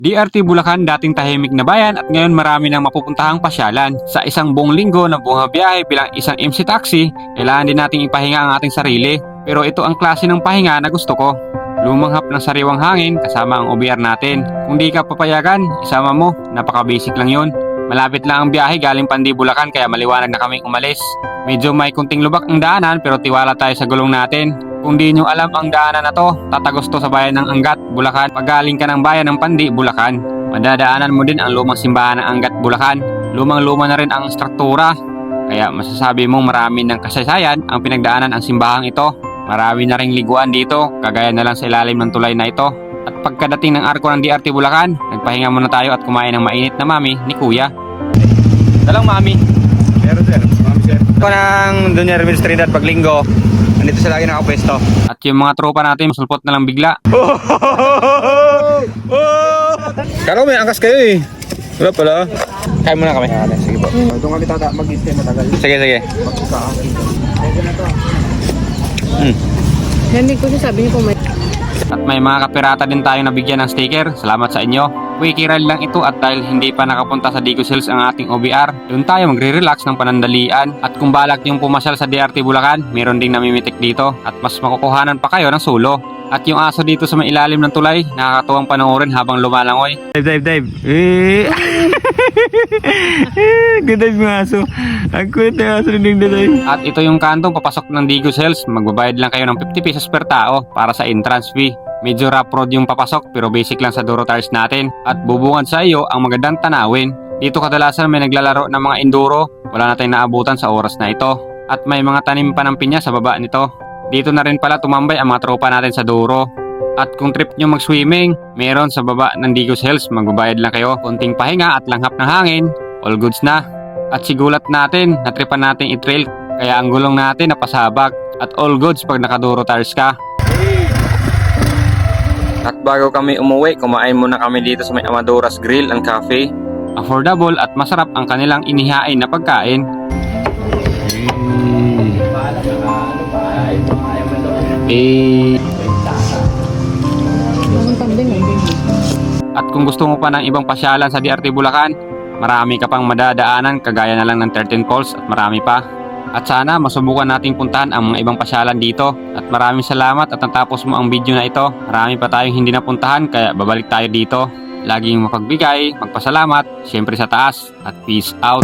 DRT Bulacan, dating tahimik na bayan at ngayon marami nang mapupuntahang pasyalan. Sa isang buong linggo na bumabiyahe bilang isang MC Taxi, kailangan din nating ipahinga ang ating sarili. Pero ito ang klase ng pahinga na gusto ko. Lumanghap ng sariwang hangin kasama ang OBR natin. Kung di ka papayagan, isama mo, napaka-basic lang yun. Malapit lang ang biyahe galing Pandi, Bulacan kaya maliwanag na kaming umalis. Medyo may kunting lubak ang daanan pero tiwala tayo sa gulong natin. Kung di nyo alam ang daanan na to, tatagos to sa bayan ng Angat, Bulacan. Pagaling ka ng bayan ng Pandi, Bulacan, madadaanan mo din ang lumang simbahan ng Angat, Bulacan. Lumang-luma na rin ang struktura. Kaya masasabi mong marami ng kasaysayan ang pinagdaanan ang simbahang ito. Marami na ring liguan dito, kagaya na lang sa ilalim ng tulay na ito. At pagkadating ng arko ng DRT Bulacan, nagpahinga muna tayo at kumain ng mainit na mami ni Kuya. Dalang mami. Meron sir, mami sir. Ito ng Doña Hermes Trinidad paglinggo. Nandito sila lagi nakapwesto. At yung mga tropa natin, masulpot na lang bigla. Kala ko may angkas kayo eh. Wala pala. Kaya muna kami. Sige po. Doon kami mag-stay matagal. Sige. Narinig ko siya, sabi niyo po may... At may mga kapirata din tayong nabigyan ng sticker. Salamat sa inyo. Quickie ride lang ito at dahil hindi pa nakapunta sa Digos Hills ang ating OBR, doon tayo magre-relax ng panandalian. At kung balak yung pumasyal sa DRT Bulacan, meron ding namimitik dito at mas makukuhanan pa kayo ng sulo. At yung aso dito sa may ilalim ng tulay, nakakatuwang panoorin habang lumalangoy. Dive. Good dive mga aso. Ang kulit na aso rin dive. At ito yung kantong papasok ng Digos Hills. Magbabayad lang kayo ng 50 pesos per tao para sa entrance fee. Medyo rough road yung papasok pero basic lang sa Duro tires natin. At bubungad sa iyo ang magandang tanawin. Dito kadalasan may naglalaro ng mga enduro. Wala na tayong naabutan sa oras na ito. At may mga tanim pa ng pinya sa baba nito. Dito na rin pala tumambay ang mga tropa natin sa Duro. At kung trip nyo mag-swimming, meron sa baba ng Digos Hills. Magbabayad lang kayo. Kunting pahinga at langhap ng hangin. All goods na. At sigulat natin, natripan natin i-trail. Kaya ang gulong natin napasabak. At all goods pag naka-Duro tires ka. At bago kami umuwi, kumain muna kami dito sa may Amadoras Grill and Cafe. Affordable at masarap ang kanilang inihain na pagkain. At kung gusto mo pa ng ibang pasyalan sa DRT Bulacan, marami ka pang madadaanan kagaya na lang ng 13 Falls at marami pa. At sana masubukan nating puntahan ang mga ibang pasyalan dito. At maraming salamat at natapos mo ang video na ito. Marami pa tayong hindi napuntahan kaya babalik tayo dito. Laging mapagbigay, magpasalamat, syempre sa taas at peace out.